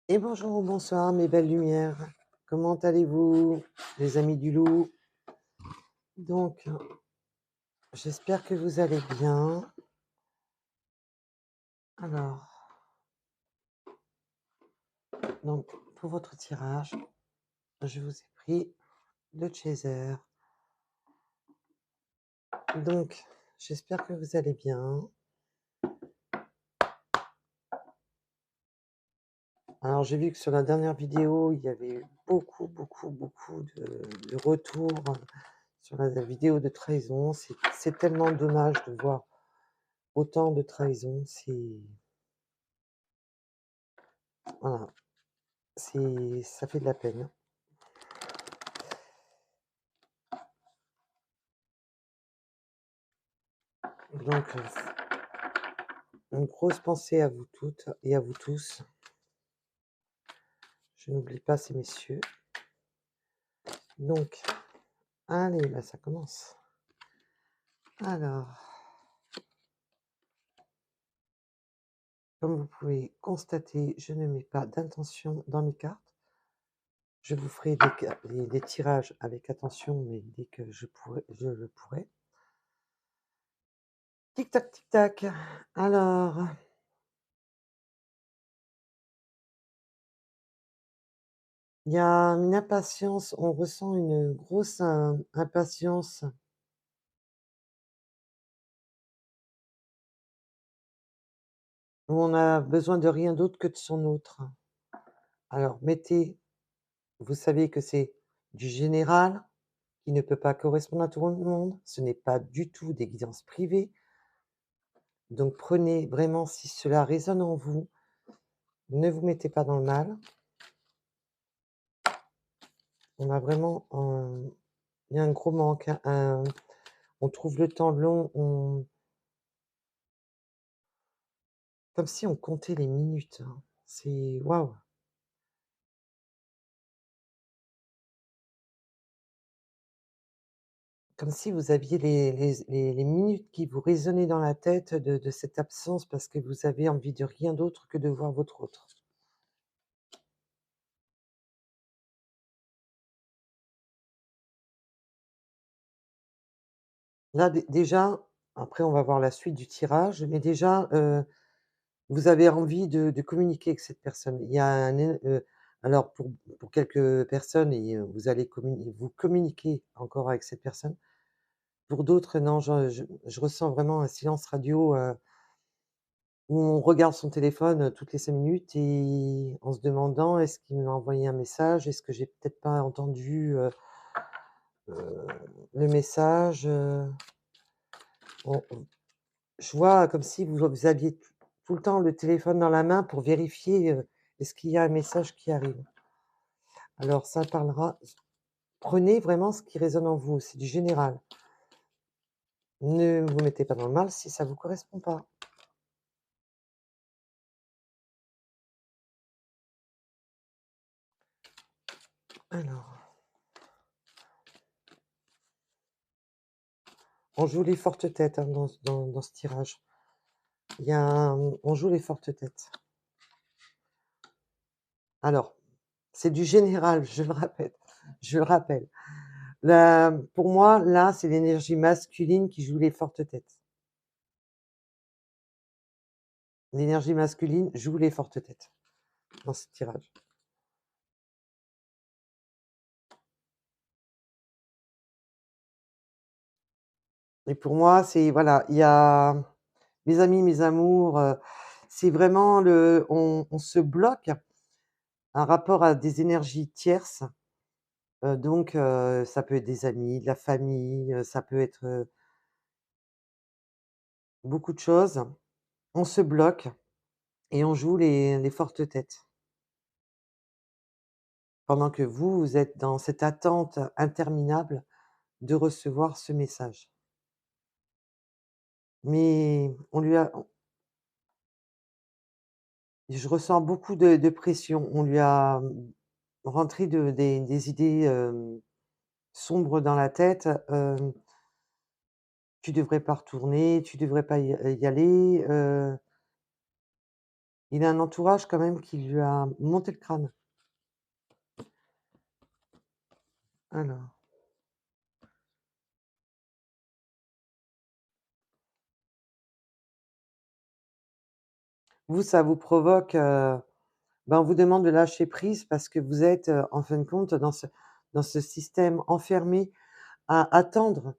Et bonjour, bonsoir mes belles lumières. Comment allez-vous, les amis du loup? Donc, j'espère que vous allez bien. Alors, donc pour votre tirage, je vous ai pris le chaser. Donc, j'espère que vous allez bien. Alors, j'ai vu que sur la dernière vidéo, il y avait eu beaucoup, beaucoup, beaucoup de retours sur la vidéo de trahison. C'est tellement dommage de voir autant de trahison. Voilà, ça fait de la peine. Donc, une grosse pensée à vous toutes et à vous tous. Je n'oublie pas ces messieurs. Donc, allez, là, ça commence. Alors, comme vous pouvez constater, je ne mets pas d'intention dans mes cartes. Je vous ferai des tirages avec attention, mais dès que je le pourrai. Tic-tac, tic-tac. Alors, il y a une impatience, on ressent une grosse impatience où on a besoin de rien d'autre que de son autre. Alors, vous savez que c'est du général qui ne peut pas correspondre à tout le monde. Ce n'est pas du tout des guidances privées. Donc prenez vraiment, si cela résonne en vous, ne vous mettez pas dans le mal. On a vraiment il y a un gros manque, on trouve le temps long, comme si on comptait les minutes, hein. C'est waouh! Comme si vous aviez les minutes qui vous résonnaient dans la tête de cette absence parce que vous avez envie de rien d'autre que de voir votre autre. Là, déjà, après on va voir la suite du tirage, mais déjà, vous avez envie de communiquer avec cette personne. Il y a alors pour quelques personnes et vous allez vous communiquer encore avec cette personne. Pour d'autres, non, je ressens vraiment un silence radio, où on regarde son téléphone, toutes les 5 minutes et en se demandant: «Est-ce qu'il m'a envoyé un message? Est-ce que j'ai peut-être pas entendu, heu, le message?» on Je vois comme si vous aviez tout le temps le téléphone dans la main pour vérifier, est-ce qu'il y a un message qui arrive? Alors ça parlera prenez vraiment ce qui résonne en vous, c'est du général. Ne vous mettez pas dans le mal si ça vous correspond pas. Alors, on joue les fortes têtes, hein, dans ce tirage. On joue les fortes têtes. Alors, c'est du général, je le rappelle. Pour moi, là, c'est l'énergie masculine qui joue les fortes têtes. L'énergie masculine joue les fortes têtes dans ce tirage. Et pour moi, c'est voilà, il y a mes amis, mes amours, c'est vraiment on se bloque un rapport à des énergies tierces, donc ça peut être des amis, de la famille, ça peut être, beaucoup de choses. On se bloque et on joue les fortes têtes. Pendant que vous êtes dans cette attente interminable de recevoir ce message. Mais on lui a je ressens beaucoup de pression. On lui a, rentré des idées, sombres dans la tête, «Tu devrais pas retourner, tu devrais pas y aller», Il a un entourage quand même qui lui a monté le crâne. Alors, vous, ça vous provoque, ben, on vous demande de lâcher prise parce que vous êtes, en fin de compte dans ce système enfermé à attendre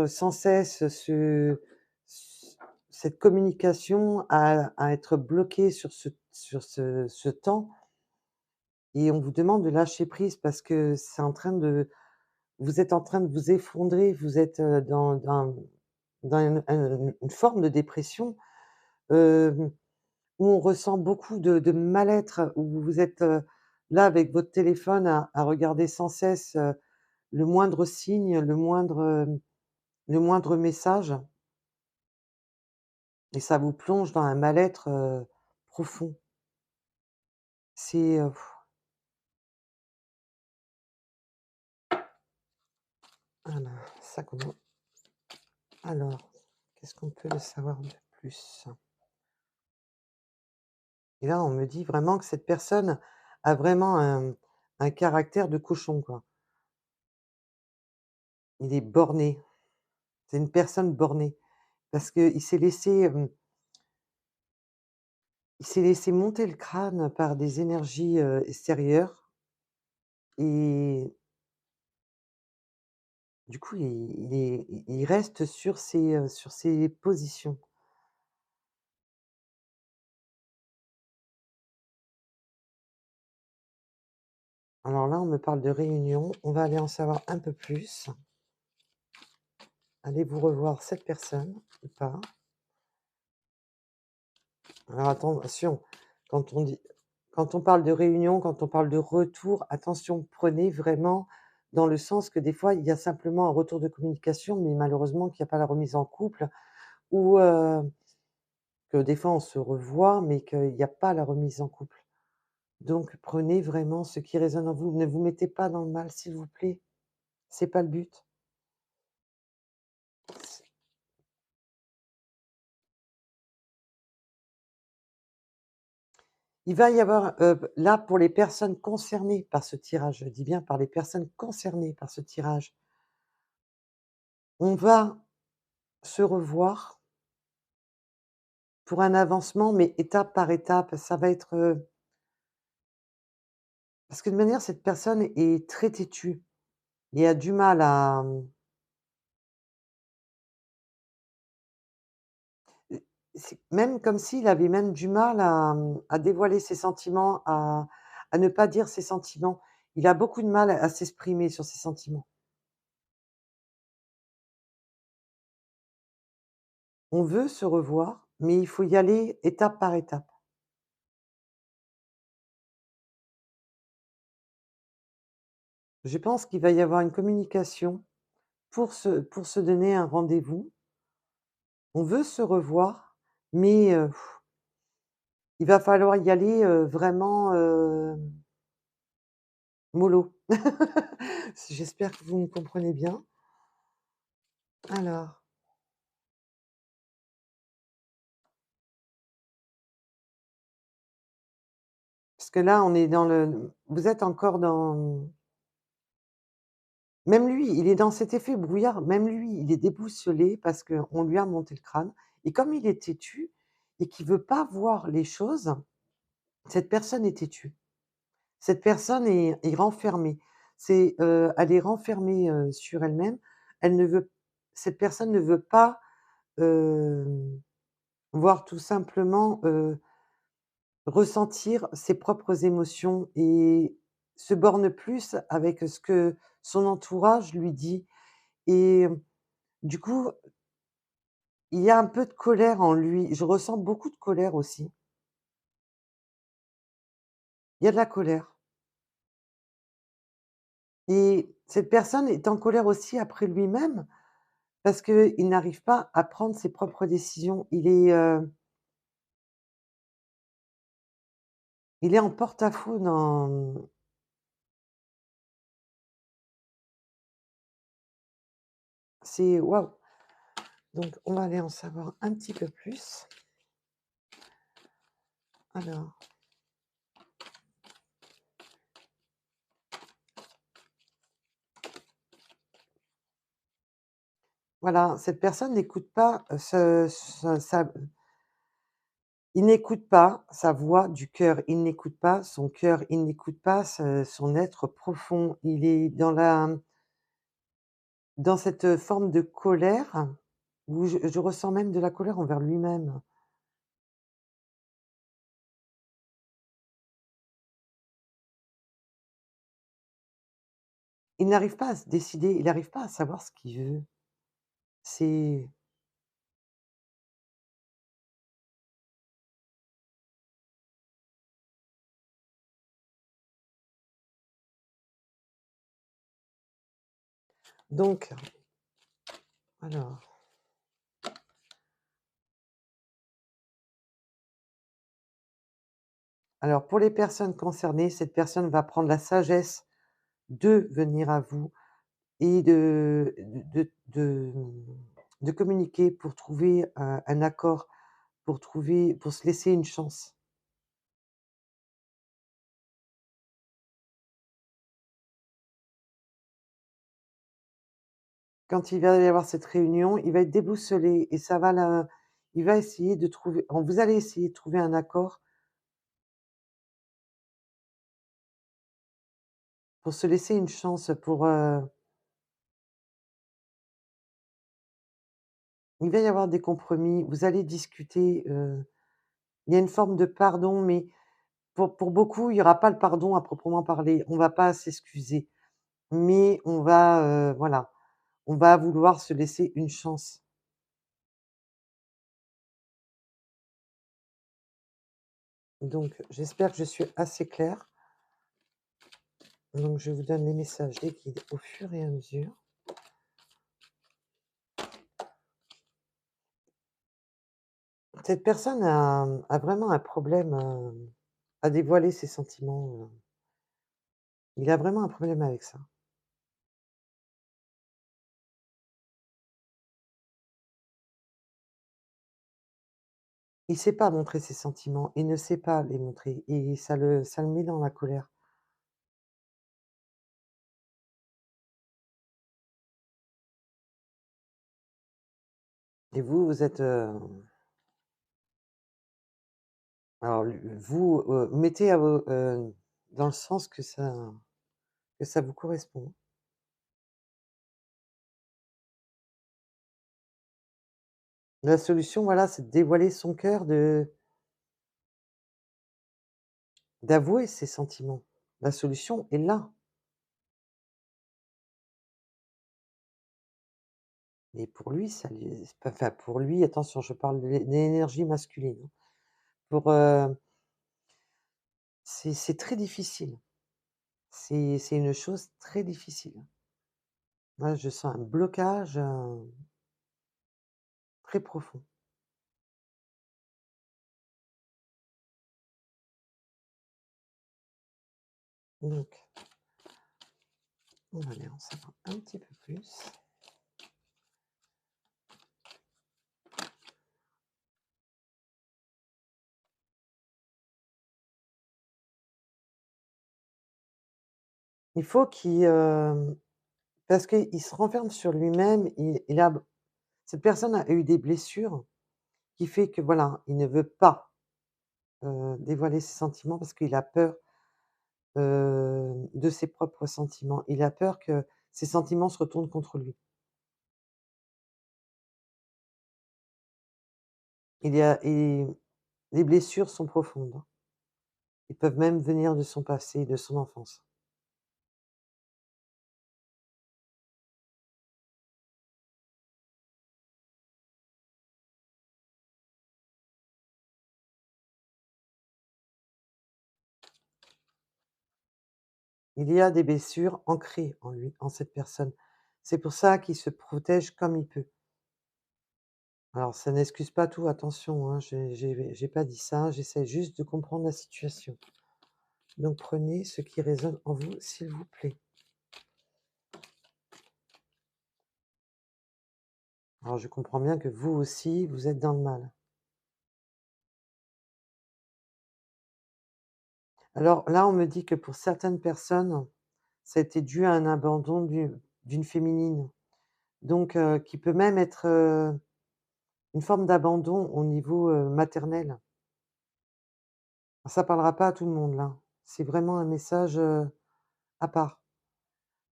sans cesse cette communication, à être bloqué sur ce temps et on vous demande de lâcher prise parce que c'est en train de vous êtes en train de vous effondrer, vous êtes, dans une forme de dépression, hem, où on ressent beaucoup de mal-être, où vous êtes, là avec votre téléphone à regarder sans cesse, le moindre signe, le moindre message et ça vous plonge dans un mal-être, profond. C'est, alors ça comment alors, qu'est-ce qu'on peut savoir de plus? Et là, on me dit vraiment que cette personne a vraiment un caractère de cochon, quoi. Il est borné. C'est une personne bornée parce il s'est laissé monter le crâne par des énergies, extérieures et du coup, il reste sur ses positions. Alors là, on me parle de réunion, on va aller en savoir un peu plus. Allez-vous revoir cette personne ou pas? Alors attention, quand on dit quand on parle de réunion, quand on parle de retour, attention, prenez vraiment dans le sens que des fois, il y a simplement un retour de communication, mais malheureusement qu'il y a pas la remise en couple ou, que des fois on se revoit, mais qu'il y a pas la remise en couple. Donc prenez vraiment ce qui résonne en vous. Ne vous mettez pas dans le mal, s'il vous plaît. C'est pas le but. Il va y avoir, là, pour les personnes concernées par ce tirage, je dis bien par les personnes concernées par ce tirage, on va se revoir pour un avancement, mais étape par étape. Ça va être, parce que de manière, cette personne est très têtue et a du mal à, c'est même comme s'il avait même du mal à dévoiler ses sentiments, à ne pas dire ses sentiments. Il a beaucoup de mal à s'exprimer sur ses sentiments. On veut se revoir, mais il faut y aller étape par étape. Je pense qu'il va y avoir une communication pour se donner un rendez-vous. On veut se revoir, mais il va falloir y aller, vraiment, mollo. J'espère que vous me comprenez bien. Alors, parce que là, on est dans le vous êtes encore dans même lui, il est dans cet effet brouillard, même lui, il est déboussolé parce qu'on lui a monté le crâne et comme il est têtu et qu'il veut pas voir les choses, cette personne est têtue. Cette personne est renfermée. Elle est renfermée, sur elle-même. Elle ne veut Cette personne ne veut pas, hem, voir tout simplement, ressentir ses propres émotions et se borne plus avec ce que son entourage lui dit et du coup, il y a un peu de colère en lui. Je ressens beaucoup de colère aussi. Il y a de la colère et cette personne est en colère aussi après lui-même parce qu'il n'arrive pas à prendre ses propres décisions. Il est en porte-à-faux dans c'est waouh! Donc on va aller en savoir un petit peu plus. Alors, voilà, cette personne n'écoute pas, il n'écoute pas sa voix du cœur, il n'écoute pas son cœur, il n'écoute pas son être profond. Il est dans cette forme de colère où je ressens même de la colère envers lui-même. Il n'arrive pas à se décider, il n'arrive pas à savoir ce qu'il veut. C'est donc alors alors pour les personnes concernées, cette personne va prendre la sagesse de venir à vous et de communiquer pour trouver un accord, pour se laisser une chance. Quand il va y avoir cette réunion, il va être déboussolé et ça va la il va essayer de trouver vous allez essayer de trouver un accord pour se laisser une chance, il va y avoir des compromis, vous allez discuter, il y a une forme de pardon, mais pour beaucoup, il y aura pas le pardon à proprement parler. On va pas s'excuser, mais on va, voilà, on va vouloir se laisser une chance. Donc j'espère que je suis assez claire. Donc je vous donne les messages des guides au fur et à mesure. Cette personne a vraiment un problème, à dévoiler ses sentiments, il a vraiment un problème avec ça. Il sait pas montrer ses sentiments, il ne sait pas les montrer et ça le met dans la colère. Et vous, vous êtes, alors lu vous, mettez à vo dans le sens que ça vous correspond. La solution, voilà, c'est de dévoiler son cœur, d'avouer ses sentiments. La solution est là. Mais pour lui, ça lui c'est pas enfin pour lui, attention, je parle de l'énergie masculine, hein. Pour, c'est très difficile. C'est une chose très difficile. Moi, je sens un blocage, très profond. Donc, on va aller en savoir un petit peu plus. Il faut qu'il, parce qu'il se renferme sur lui-même, il a cette personne a eu des blessures qui fait que, voilà, il ne veut pas, dévoiler ses sentiments parce qu'il a peur, de ses propres sentiments. Il a peur que ses sentiments se retournent contre lui. Il y a et les blessures sont profondes, hein. Ils peuvent même venir de son passé, de son enfance. Il y a des blessures ancrées en lui, en cette personne. C'est pour ça qu'il se protège comme il peut. Alors ça n'excuse pas tout, attention, hein, j'ai pas dit ça, j'essaie juste de comprendre la situation. Donc prenez ce qui résonne en vous, s'il vous plaît. Alors je comprends bien que vous aussi, vous êtes dans le mal. Alors là, on me dit que pour certaines personnes, ça a été dû à un abandon d'une féminine, donc qui peut même être, une forme d'abandon au niveau, maternel. Ça parlera pas à tout le monde là. C'est vraiment un message, à part.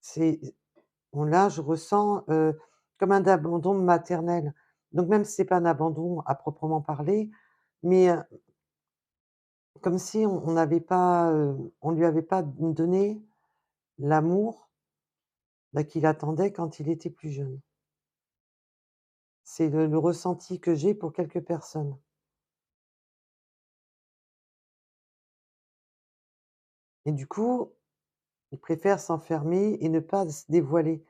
C'est bon là, je ressens, comme un abandon maternel. Donc même si c'est pas un abandon à proprement parler, mais, comme si on n'avait pas, on lui avait pas donné l'amour, bah, qu'il attendait quand il était plus jeune. C'est le ressenti que j'ai pour quelques personnes et du coup, ils préfèrent s'enfermer et ne pas se dévoiler.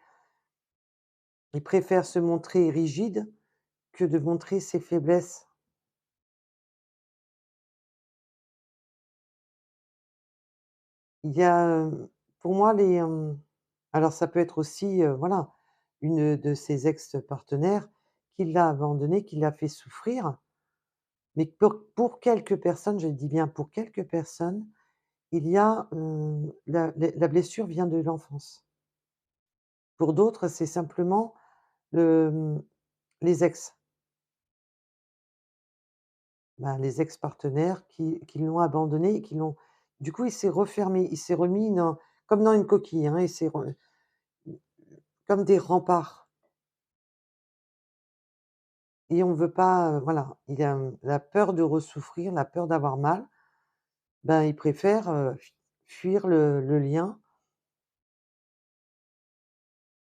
Ils préfèrent se montrer rigides que de montrer ses faiblesses. Il y a, pour moi alors ça peut être aussi, voilà, une de ses ex-partenaires qui l'a abandonné, qui l'a fait souffrir, mais pour quelques personnes, je dis bien pour quelques personnes, il y a, la blessure vient de l'enfance. Pour d'autres, c'est simplement le, les ex, bah, les ex-partenaires qui l'ont abandonné et qui l'ont du coup, il s'est refermé, il s'est remis dans comme dans une coquille, hein, il s'est re comme des remparts et on ne veut pas, voilà, il a, la peur de ressouffrir, la peur d'avoir mal, ben, il préfère, fuir le lien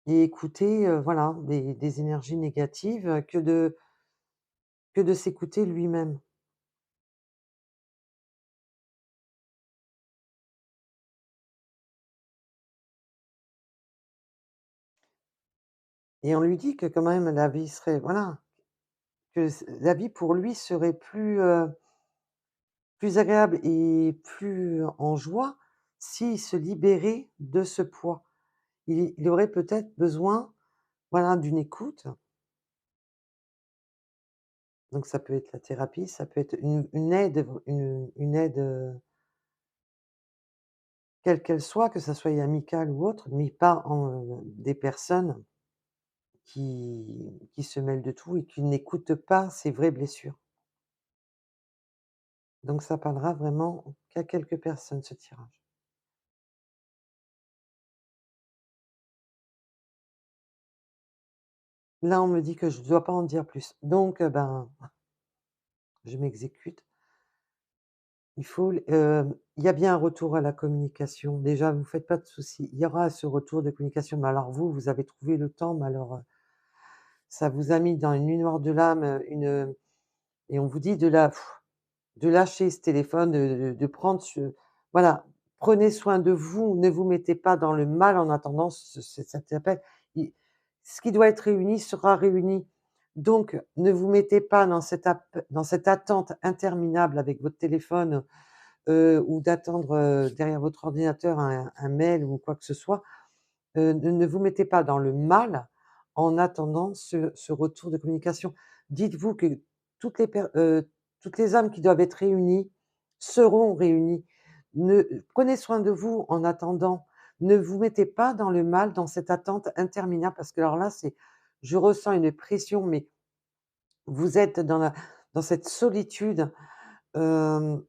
et écouter, voilà, des énergies négatives, que de s'écouter lui-même et on lui dit que quand même la vie serait voilà, que la vie pour lui serait plus, plus agréable et plus en joie s'il se libérait de ce poids. Il aurait peut-être besoin, voilà, d'une écoute, donc ça peut être la thérapie, ça peut être une aide, une aide, quelle qu'elle soit, que ça soit amicale ou autre, mais pas des personnes qui se mêlent de tout et qui n'écoutent pas ses vraies blessures. Donc ça parlera vraiment qu'à quelques personnes, ce tirage. Là, on me dit que je ne dois pas en dire plus, donc ben, je m'exécute. Il y a bien un retour à la communication. Déjà, vous faites pas de soucis, il y aura ce retour de communication, mais alors vous, vous avez trouvé le temps, mais alors, ça vous a mis dans une nuit noire de l'âme, et on vous dit de lâcher ce téléphone, de prendre ce voilà, prenez soin de vous, ne vous mettez pas dans le mal en attendant cet appel. Il Ce qui doit être réuni sera réuni. Donc ne vous mettez pas dans cette attente interminable avec votre téléphone, ou d'attendre, derrière votre ordinateur un mail ou quoi que ce soit. Ne vous mettez pas dans le mal en attendant ce retour de communication. Dites-vous que toutes les per toutes les âmes qui doivent être réunies seront réunies. Prenez soin de vous en attendant. Ne vous mettez pas dans le mal, dans cette attente interminable parce que alors là, c'est je ressens une pression, mais vous êtes dans cette solitude, hem,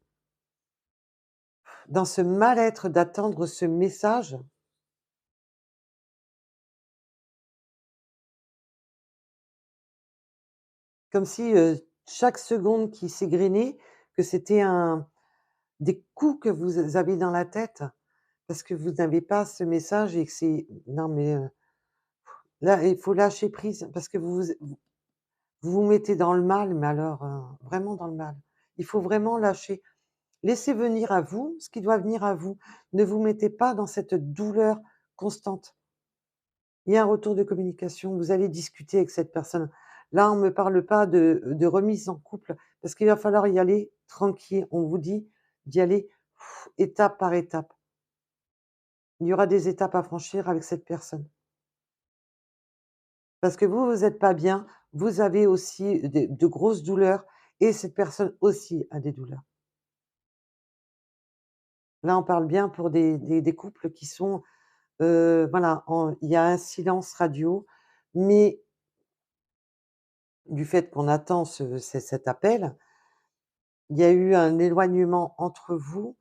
dans ce mal-être d'attendre ce message, comme si, chaque seconde qui s'égrenait, que c'était des coups que vous avez dans la tête, parce que vous n'avez pas ce message et que c'est non mais, là, il faut lâcher prise parce que vous vous mettez dans le mal, mais alors, vraiment dans le mal. Il faut vraiment lâcher. Laissez venir à vous ce qui doit venir à vous. Ne vous mettez pas dans cette douleur constante. Il y a un retour de communication, vous allez discuter avec cette personne. Là, on ne me parle pas de remise en couple parce qu'il va falloir y aller tranquille. On vous dit d'y aller étape par étape. Il y aura des étapes à franchir avec cette personne. Parce que vous, vous êtes pas bien, vous avez aussi de grosses douleurs et cette personne aussi a des douleurs. Là, on parle bien pour des couples qui sont, voilà, en il y a un silence radio, mais du fait qu'on attend cet appel, il y a eu un éloignement entre vous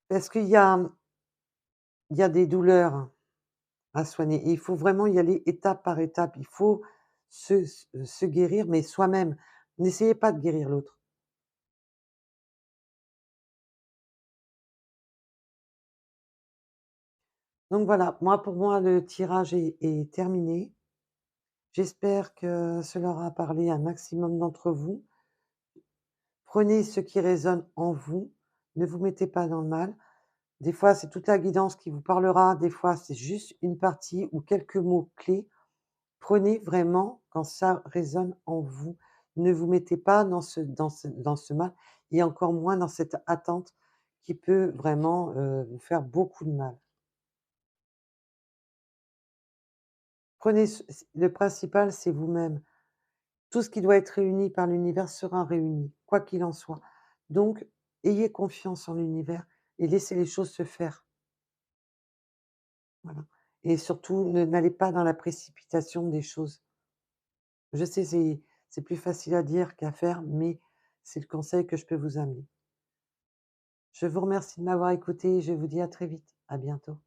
parce il y a des douleurs à soigner et il faut vraiment y aller étape par étape. Il faut se guérir, mais soi-même. N'essayez pas de guérir l'autre. Donc voilà, pour moi, le tirage est terminé. J'espère que cela aura parlé à un maximum d'entre vous. Prenez ce qui résonne en vous, ne vous mettez pas dans le mal. Des fois, c'est toute la guidance qui vous parlera, des fois, c'est juste une partie ou quelques mots clés. Prenez vraiment quand ça résonne en vous. Ne vous mettez pas dans ce mal et encore moins dans cette attente qui peut vraiment, vous faire beaucoup de mal. Prenez le principal, c'est vous-même. Tout ce qui doit être réuni par l'univers sera réuni, quoi qu'il en soit. Donc, ayez confiance en l'univers et laissez les choses se faire, voilà. Et surtout, n'allez pas dans la précipitation des choses. Je sais, c'est plus facile à dire qu'à faire, mais c'est le conseil que je peux vous amener. Je vous remercie de m'avoir écouté et je vous dis à très vite. À bientôt.